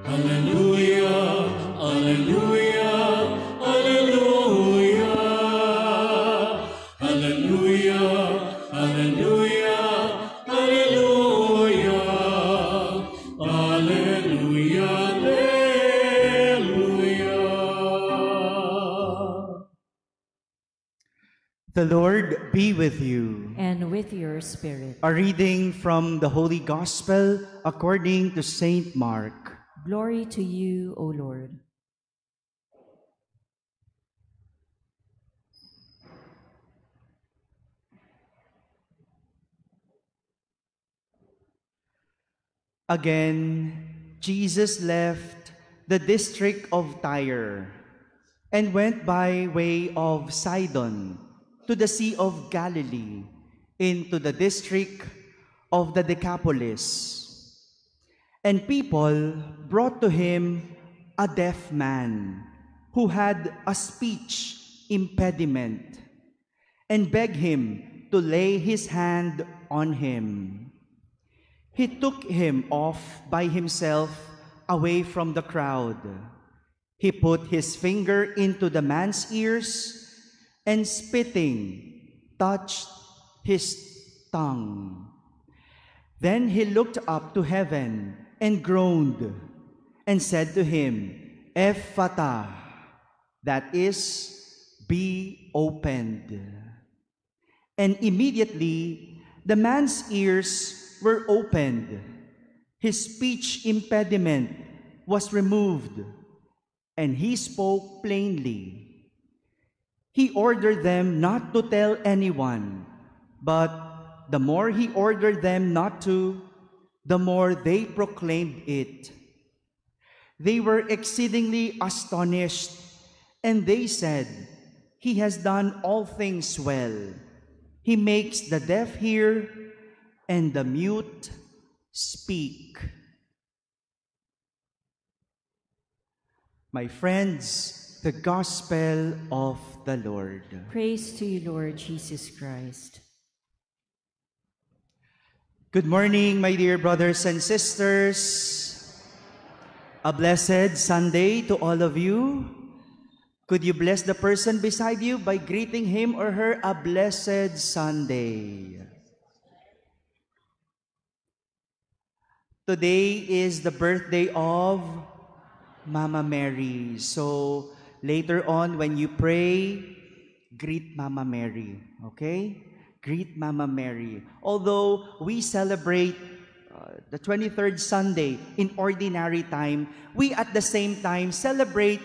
Alleluia, Alleluia, Alleluia, Alleluia, Alleluia, Alleluia, Alleluia, Alleluia. The Lord be with you. And with your spirit. A reading from the Holy Gospel according to Saint Mark. Glory to you, O Lord. Again, Jesus left the district of Tyre and went by way of Sidon to the Sea of Galilee, into the district of the Decapolis. And people brought to him a deaf man who had a speech impediment and begged him to lay his hand on him. He took him off by himself away from the crowd. He put his finger into the man's ears and spitting touched his tongue. Then he looked up to heaven and groaned, and said to him, Ephphatha, that is, be opened. And immediately the man's ears were opened, his speech impediment was removed, and he spoke plainly. He ordered them not to tell anyone, but the more he ordered them not to, the more they proclaimed it. They were exceedingly astonished, and they said, He has done all things well. He makes the deaf hear and the mute speak. My friends, the Gospel of the Lord. Praise to you, Lord Jesus Christ. Good morning, my dear brothers and sisters. A blessed Sunday to all of you. Could you bless the person beside you by greeting him or her a blessed Sunday? Today is the birthday of Mama Mary. So later on when you pray, greet Mama Mary, okay? Greet Mama Mary. Although we celebrate the 23rd Sunday in ordinary time, we at the same time celebrate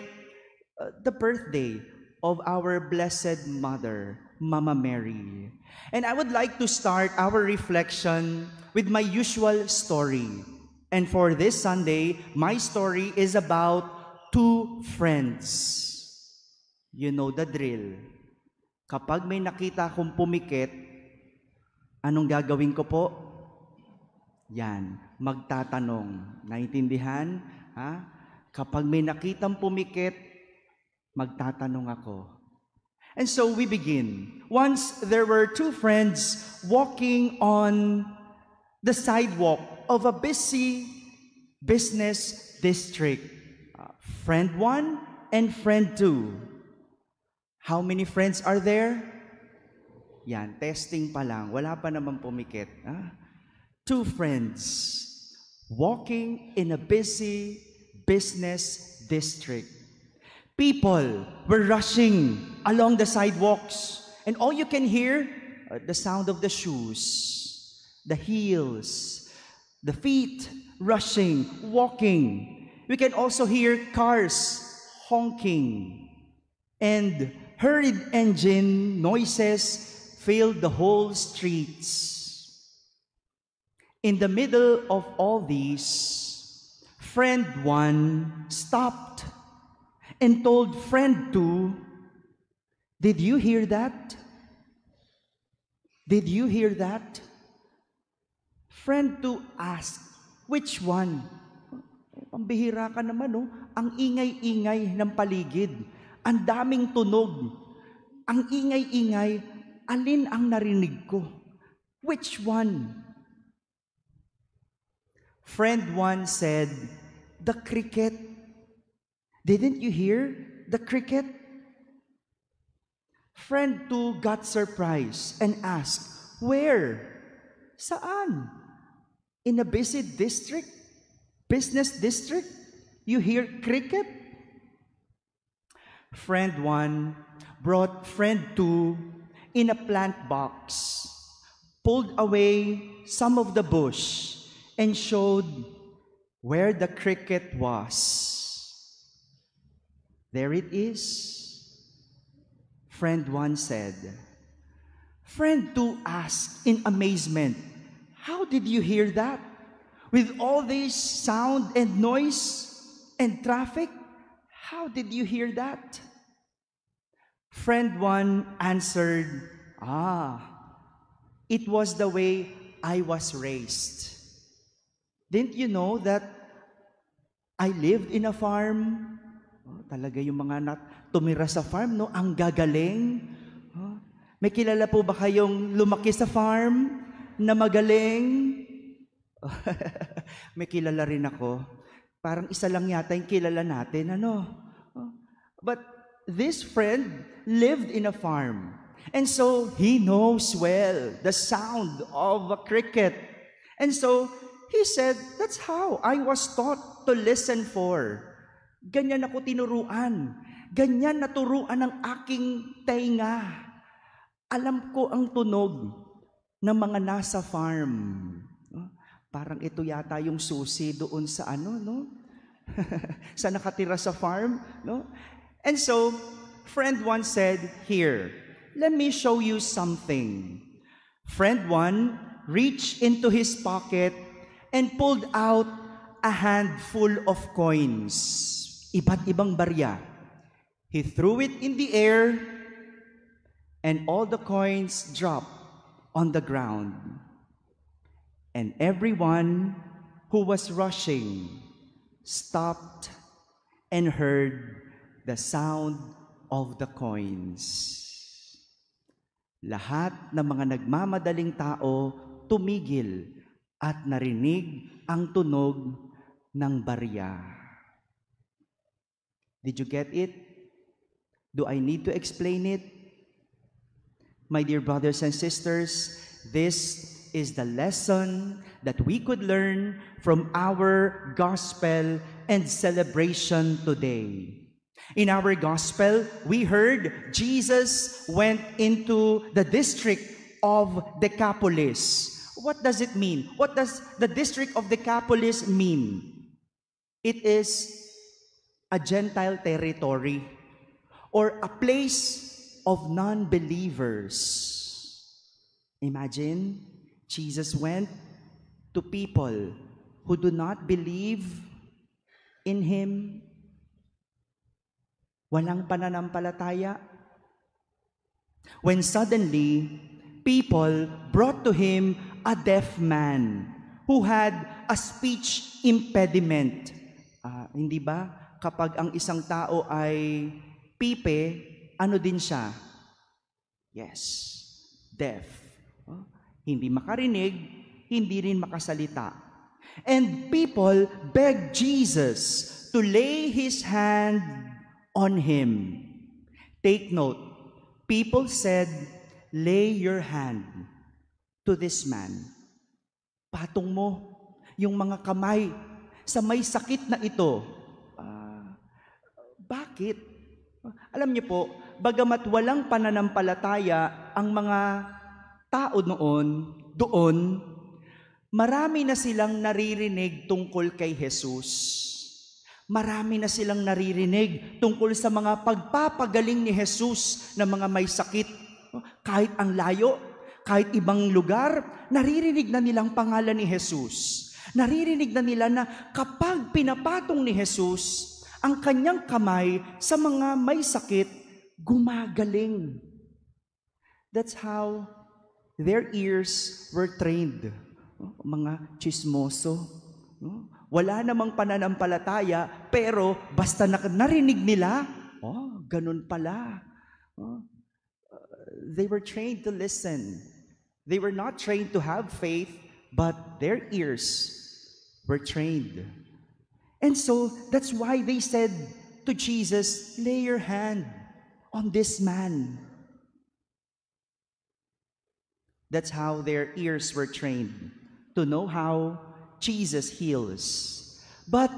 the birthday of our Blessed Mother, Mama Mary. And I would like to start our reflection with my usual story. And for this Sunday, my story is about two friends. You know the drill. Kapag may nakita akong pumikit, anong gagawin ko po? Yan, magtatanong. Naintindihan? Ha? Kapag may nakitang pumikit, magtatanong ako. And so we begin. Once there were two friends walking on the sidewalk of a busy business district. Friend 1 and friend 2. How many friends are there? Yan, testing pa lang. Wala pa naman pumikit. Two friends walking in a busy business district. People were rushing along the sidewalks, and all you can hear, the sound of the shoes, the heels, the feet rushing, walking. We can also hear cars honking, and hurried engine noises filled the whole streets. In the middle of all these, friend 1 stopped and told friend 2, "Did you hear that? Did you hear that?" Friend 2 asked, "Which one?" Pambihira ka naman, no? Ang ingay-ingay ng paligid. Ang daming tunog. Ang ingay-ingay, alin ang narinig ko? Which one? Friend 1 said, the cricket. Didn't you hear the cricket? Friend 2 got surprised and asked, where? Saan? In a busy district? Business district? You hear cricket? Friend 1 brought friend 2 in a plant box, pulled away some of the bush, and showed where the cricket was. There it is. Friend 1 said. Friend 2 asked in amazement, how did you hear that? With all this sound and noise and traffic, how did you hear that? Friend 1 answered, it was the way I was raised. Didn't you know that I lived in a farm? Talaga yung mga tumira sa farm, no? Ang gagaling. May kilala po ba kayong lumaki sa farm na magaling? May kilala rin ako. Parang isa lang yata yung kilala natin, ano? But this friend lived in a farm. And so, he knows well the sound of a cricket. And so, he said, that's how I was taught to listen for. Ganyan ako tinuruan. Ganyan naturuan ng aking tainga. Alam ko ang tunog ng mga nasa farm. Parang ito yata yung susi doon sa no? Sa nakatira sa farm, no? And so, friend 1 said, here, let me show you something. Friend 1 reached into his pocket and pulled out a handful of coins. Iba't ibang barya. He threw it in the air, and all the coins dropped on the ground. And everyone who was rushing stopped and heard the sound of the coins. Lahat ng mga nagmamadaling tao tumigil at narinig ang tunog ng barya. Did you get it? Do I need to explain it? My dear brothers and sisters, this is the lesson that we could learn from our gospel and celebration today. In our gospel, we heard Jesus went into the district of Decapolis. What does it mean? What does the district of Decapolis mean? It is a Gentile territory or a place of non-believers. Imagine, Jesus went to people who do not believe in Him. Walang pananampalataya. When suddenly, people brought to Him a deaf man who had a speech impediment. Hindi ba? Kapag ang isang tao ay pipe, ano din siya? Yes, deaf. Hindi makarinig, hindi rin makasalita. And people begged Jesus to lay His hand on him. Take note, people said, lay your hand to this man. Patong mo yung mga kamay sa may sakit na ito. Bakit? Alam niyo po, bagamat walang pananampalataya ang mga tao doon, marami na silang naririnig tungkol kay Jesus. Marami na silang naririnig tungkol sa mga pagpapagaling ni Jesus ng mga may sakit. Kahit ang layo, kahit ibang lugar, naririnig na nilang pangalan ni Jesus. Naririnig na nila na kapag pinapatong ni Jesus ang kanyang kamay sa mga may sakit, gumagaling. That's how their ears were trained. Mga chismoso. Wala namang pananampalataya, pero basta narinig nila, ganun pala. They were trained to listen. They were not trained to have faith, but their ears were trained. And so, that's why they said to Jesus, lay your hand on this man. That's how their ears were trained, to know how Jesus heals. But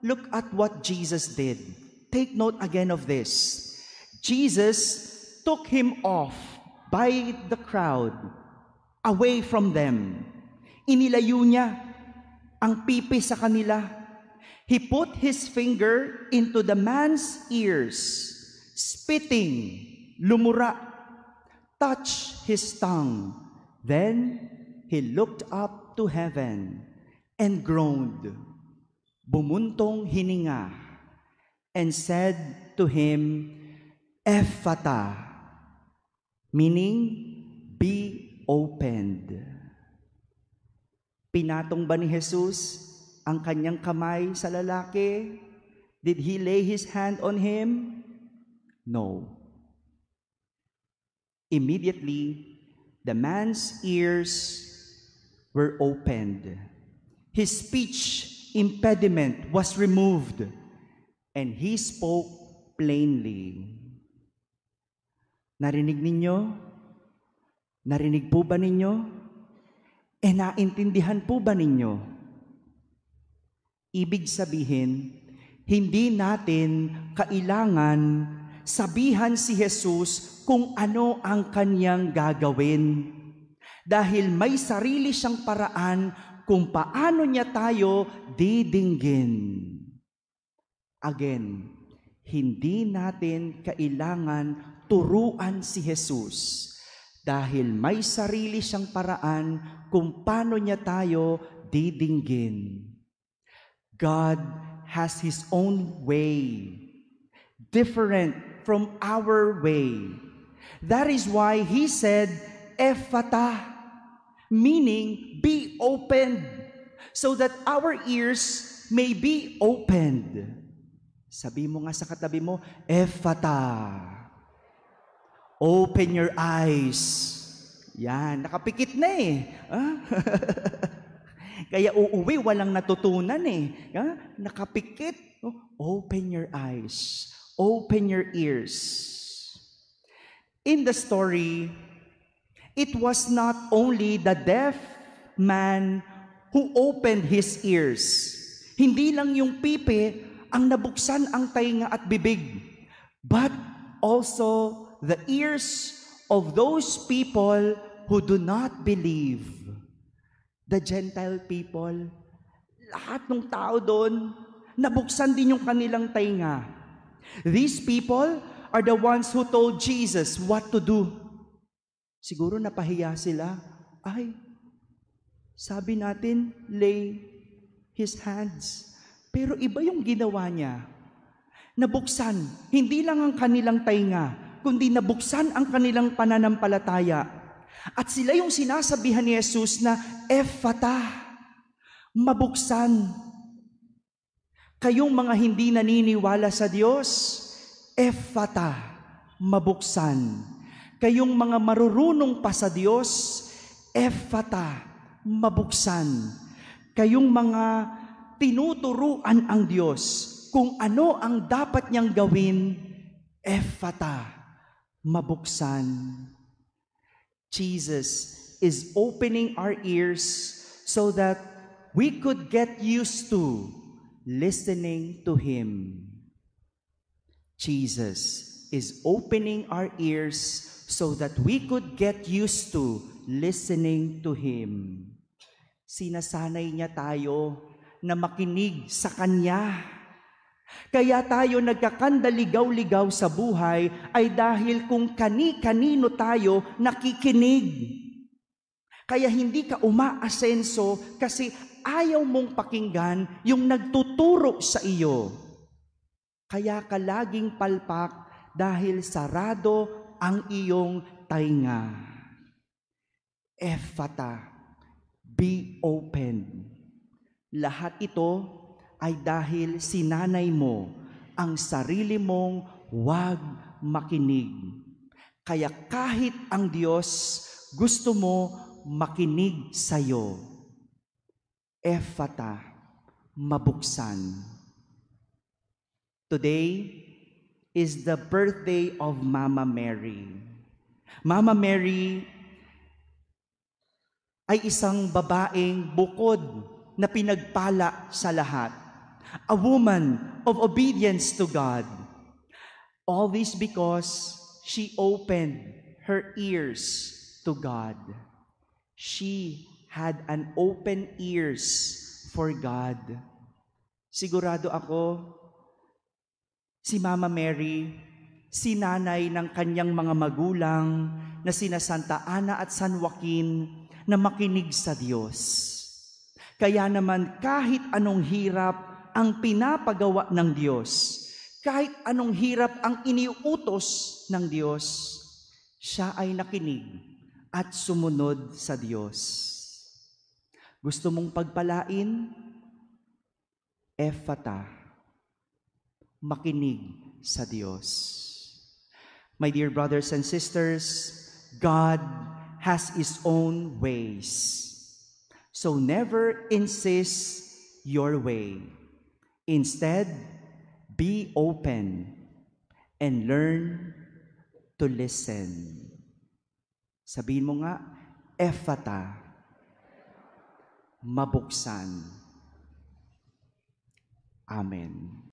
look at what Jesus did. Take note again of this. Jesus took him off by the crowd, away from them. Inilayo niya ang pipi sa kanila. He put his finger into the man's ears, spitting, lumura, touched his tongue. Then he looked up to heaven and groaned, bumuntong hininga, and said to him, Ephata, meaning, be opened. Pinatong ba ni Jesus ang kanyang kamay sa lalaki? Did he lay his hand on him? No. Immediately, the man's ears were opened. His speech impediment was removed, and he spoke plainly. Narinig ninyo? Narinig po ba ninyo? E naintindihan po ba ninyo? Ibig sabihin, hindi natin kailangan sabihan si Jesus kung ano ang kanyang gagawin. Dahil may sarili siyang paraan kung paano niya tayo didinggin. Again, hindi natin kailangan turuan si Jesus. Dahil may sarili siyang paraan kung paano niya tayo didinggin. God has His own way, different from our way. That is why He said, Ephata, meaning be opened, so that our ears may be opened. Sabi mo nga sa katabi mo, Ephata, open your eyes. Yan, nakapikit na eh. Kaya uuwi, walang natutunan eh. Nakapikit. Open your eyes. Open your ears. In the story, it was not only the deaf man who opened his ears. Hindi lang yung pipi ang nabuksan ang tainga at bibig, but also the ears of those people who do not believe. The Gentile people, lahat ng tao doon, nabuksan din yung kanilang tainga. These people are the ones who told Jesus what to do. Siguro napahiya sila. Ay, sabi natin, lay his hands. Pero iba yung ginawa niya. Nabuksan, hindi lang ang kanilang tainga, kundi nabuksan ang kanilang pananampalataya. At sila yung sinasabihan ni Jesus na, Ephata, mabuksan. Kayong mga hindi naniniwala sa Diyos, Ephata, mabuksan. Kayong mga marurunong pa sa Diyos, Ephata, mabuksan. Kayong mga tinuturuan ang Diyos kung ano ang dapat niyang gawin, Ephata, mabuksan. Jesus is opening our ears so that we could get used to listening to Him. Jesus is opening our ears so that we could get used to listening to Him. Sinasanay niya tayo na makinig sa Kanya. Kaya tayo nagkakandaligaw-ligaw sa buhay ay dahil kung kani-kanino tayo nakikinig. Kaya hindi ka umaasenso kasi ayaw mong pakinggan yung nagtuturo sa iyo. Kaya ka laging palpak dahil sarado ang iyong tainga. Ephata, be open. Lahat ito ay dahil sinanay mo ang sarili mong huwag makinig. Kaya kahit ang Diyos gusto mo makinig sa'yo. Ephata, mabuksan. Today is the birthday of Mama Mary. Mama Mary ay isang babaeng bukod na pinagpala sa lahat. A woman of obedience to God. All this because she opened her ears to God. She had an open ears for God. Sigurado ako, si Mama Mary, si nanay ng kanyang mga magulang na sina Santa Ana at San Joaquin na makinig sa Diyos. Kaya naman kahit anong hirap ang pinapagawa ng Diyos, kahit anong hirap ang iniuutos ng Diyos, siya ay nakinig at sumunod sa Diyos. Gusto mong pagpalain? Ephata. Makinig sa Diyos. My dear brothers and sisters, God has His own ways. So never insist your way. Instead, be open and learn to listen. Sabihin mo nga, Ephata, mabuksan. Amen.